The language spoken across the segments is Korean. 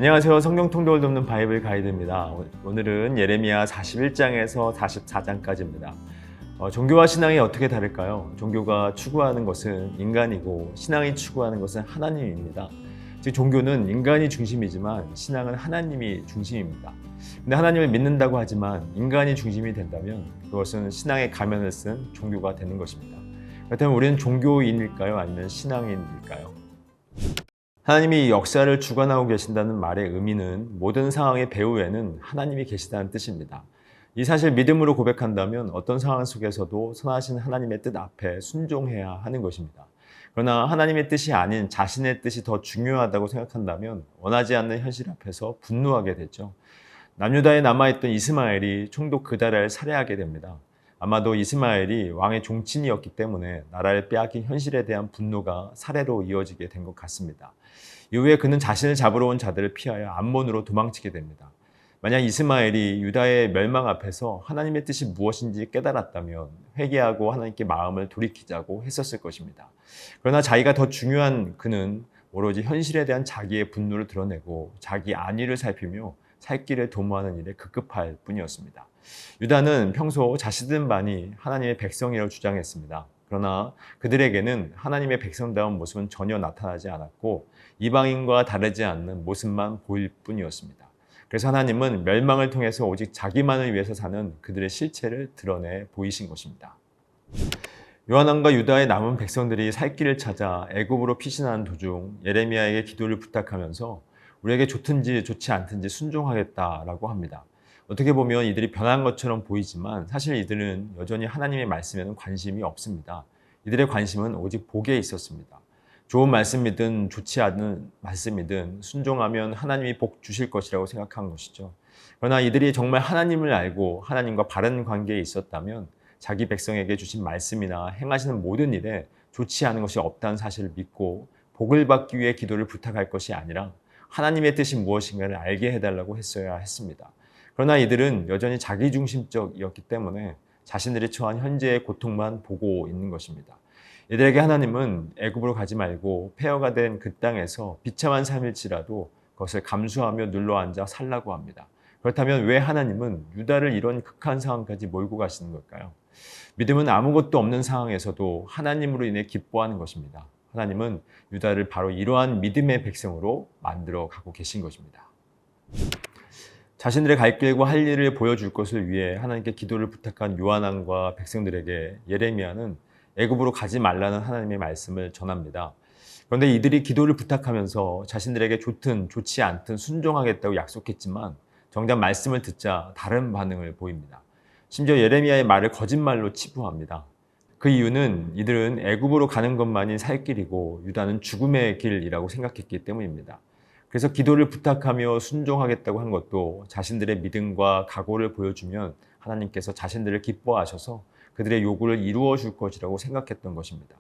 안녕하세요. 성경 통독을 돕는 바이블 가이드입니다. 오늘은 예레미야 41장에서 44장까지입니다. 종교와 신앙이 어떻게 다를까요? 종교가 추구하는 것은 인간이고 신앙이 추구하는 것은 하나님입니다. 즉 종교는 인간이 중심이지만 신앙은 하나님이 중심입니다. 근데 하나님을 믿는다고 하지만 인간이 중심이 된다면 그것은 신앙의 가면을 쓴 종교가 되는 것입니다. 그렇다면 우리는 종교인일까요? 아니면 신앙인일까요? 하나님이 역사를 주관하고 계신다는 말의 의미는 모든 상황의 배후에는 하나님이 계시다는 뜻입니다. 이 사실 믿음으로 고백한다면 어떤 상황 속에서도 선하신 하나님의 뜻 앞에 순종해야 하는 것입니다. 그러나 하나님의 뜻이 아닌 자신의 뜻이 더 중요하다고 생각한다면 원하지 않는 현실 앞에서 분노하게 되죠. 남유다에 남아있던 이스마엘이 총독 그다라를 살해하게 됩니다. 아마도 이스마엘이 왕의 종친이었기 때문에 나라를 빼앗긴 현실에 대한 분노가 살해로 이어지게 된 것 같습니다. 이후에 그는 자신을 잡으러 온 자들을 피하여 암몬으로 도망치게 됩니다. 만약 이스마엘이 유다의 멸망 앞에서 하나님의 뜻이 무엇인지 깨달았다면 회개하고 하나님께 마음을 돌이키자고 했었을 것입니다. 그러나 자기가 더 중요한 그는 오로지 현실에 대한 자기의 분노를 드러내고 자기 안위를 살피며 살 길을 도모하는 일에 급급할 뿐이었습니다. 유다는 평소 자신들만이 하나님의 백성이라고 주장했습니다. 그러나 그들에게는 하나님의 백성다운 모습은 전혀 나타나지 않았고 이방인과 다르지 않는 모습만 보일 뿐이었습니다. 그래서 하나님은 멸망을 통해서 오직 자기만을 위해서 사는 그들의 실체를 드러내 보이신 것입니다. 요한왕과 유다의 남은 백성들이 살 길을 찾아 애굽으로 피신하는 도중 예레미야에게 기도를 부탁하면서 우리에게 좋든지 좋지 않든지 순종하겠다라고 합니다. 어떻게 보면 이들이 변한 것처럼 보이지만 사실 이들은 여전히 하나님의 말씀에는 관심이 없습니다. 이들의 관심은 오직 복에 있었습니다. 좋은 말씀이든 좋지 않은 말씀이든 순종하면 하나님이 복 주실 것이라고 생각한 것이죠. 그러나 이들이 정말 하나님을 알고 하나님과 바른 관계에 있었다면 자기 백성에게 주신 말씀이나 행하시는 모든 일에 좋지 않은 것이 없다는 사실을 믿고 복을 받기 위해 기도를 부탁할 것이 아니라 하나님의 뜻이 무엇인가를 알게 해달라고 했어야 했습니다. 그러나 이들은 여전히 자기중심적이었기 때문에 자신들이 처한 현재의 고통만 보고 있는 것입니다. 이들에게 하나님은 애굽으로 가지 말고 폐허가 된 그 땅에서 비참한 삶일지라도 그것을 감수하며 눌러앉아 살라고 합니다. 그렇다면 왜 하나님은 유다를 이런 극한 상황까지 몰고 가시는 걸까요? 믿음은 아무것도 없는 상황에서도 하나님으로 인해 기뻐하는 것입니다. 하나님은 유다를 바로 이러한 믿음의 백성으로 만들어 가고 계신 것입니다. 자신들의 갈 길과 할 일을 보여줄 것을 위해 하나님께 기도를 부탁한 요한왕과 백성들에게 예레미야는 애굽으로 가지 말라는 하나님의 말씀을 전합니다. 그런데 이들이 기도를 부탁하면서 자신들에게 좋든 좋지 않든 순종하겠다고 약속했지만 정작 말씀을 듣자 다른 반응을 보입니다. 심지어 예레미야의 말을 거짓말로 치부합니다. 그 이유는 이들은 애굽으로 가는 것만이 살 길이고 유다는 죽음의 길이라고 생각했기 때문입니다. 그래서 기도를 부탁하며 순종하겠다고 한 것도 자신들의 믿음과 각오를 보여주면 하나님께서 자신들을 기뻐하셔서 그들의 요구를 이루어 줄 것이라고 생각했던 것입니다.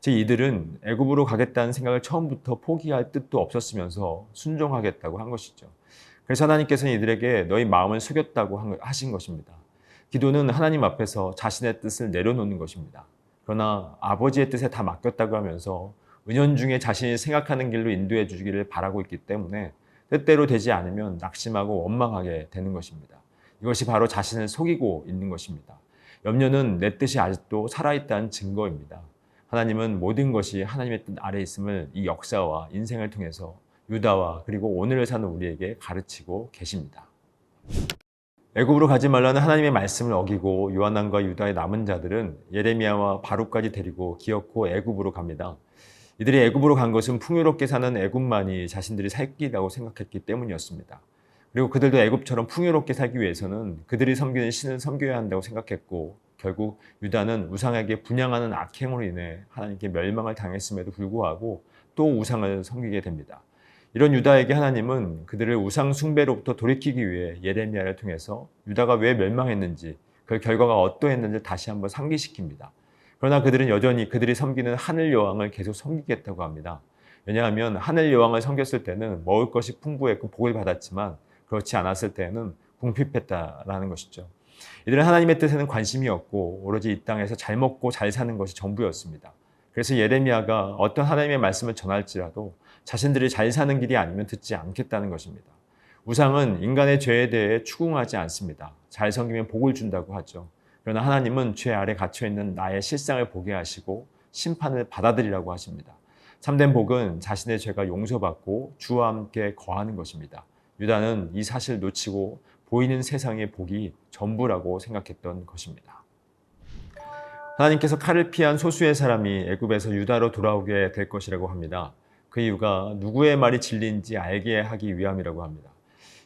즉 이들은 애굽으로 가겠다는 생각을 처음부터 포기할 뜻도 없었으면서 순종하겠다고 한 것이죠. 그래서 하나님께서는 이들에게 너희 마음을 속였다고 하신 것입니다. 기도는 하나님 앞에서 자신의 뜻을 내려놓는 것입니다. 그러나 아버지의 뜻에 다 맡겼다고 하면서 은연중에 자신이 생각하는 길로 인도해 주기를 바라고 있기 때문에 뜻대로 되지 않으면 낙심하고 원망하게 되는 것입니다. 이것이 바로 자신을 속이고 있는 것입니다. 염려는 내 뜻이 아직도 살아있다는 증거입니다. 하나님은 모든 것이 하나님의 뜻 아래 있음을 이 역사와 인생을 통해서 유다와 그리고 오늘을 사는 우리에게 가르치고 계십니다. 애굽으로 가지 말라는 하나님의 말씀을 어기고 요한왕과 유다의 남은 자들은 예레미야와 바룩까지 데리고 기어코 애굽으로 갑니다. 이들이 애굽으로 간 것은 풍요롭게 사는 애굽만이 자신들이 살 길이라고 생각했기 때문이었습니다. 그리고 그들도 애굽처럼 풍요롭게 살기 위해서는 그들이 섬기는 신을 섬겨야 한다고 생각했고 결국 유다는 우상에게 분향하는 악행으로 인해 하나님께 멸망을 당했음에도 불구하고 또 우상을 섬기게 됩니다. 이런 유다에게 하나님은 그들을 우상 숭배로부터 돌이키기 위해 예레미야를 통해서 유다가 왜 멸망했는지 그 결과가 어떠했는지 다시 한번 상기시킵니다. 그러나 그들은 여전히 그들이 섬기는 하늘 여왕을 계속 섬기겠다고 합니다. 왜냐하면 하늘 여왕을 섬겼을 때는 먹을 것이 풍부했고 복을 받았지만 그렇지 않았을 때는 궁핍했다라는 것이죠. 이들은 하나님의 뜻에는 관심이 없고 오로지 이 땅에서 잘 먹고 잘 사는 것이 전부였습니다. 그래서 예레미야가 어떤 하나님의 말씀을 전할지라도 자신들이 잘 사는 길이 아니면 듣지 않겠다는 것입니다. 우상은 인간의 죄에 대해 추궁하지 않습니다. 잘 섬기면 복을 준다고 하죠. 그러나 하나님은 죄 아래 갇혀있는 나의 실상을 보게 하시고 심판을 받아들이라고 하십니다. 참된 복은 자신의 죄가 용서받고 주와 함께 거하는 것입니다. 유다는 이 사실을 놓치고 보이는 세상의 복이 전부라고 생각했던 것입니다. 하나님께서 칼을 피한 소수의 사람이 애굽에서 유다로 돌아오게 될 것이라고 합니다. 그 이유가 누구의 말이 진리인지 알게 하기 위함이라고 합니다.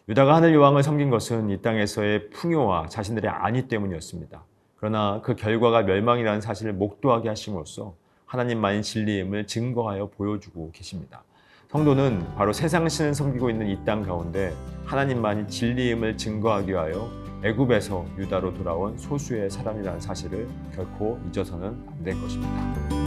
유다가 하늘 여왕을 섬긴 것은 이 땅에서의 풍요와 자신들의 안위 때문이었습니다. 그러나 그 결과가 멸망이라는 사실을 목도하게 하심으로써 하나님만이 진리임을 증거하여 보여주고 계십니다. 성도는 바로 세상 신을 섬기고 있는 이 땅 가운데 하나님만이 진리임을 증거하기 위하여 애굽에서 유다로 돌아온 소수의 사람이라는 사실을 결코 잊어서는 안 될 것입니다.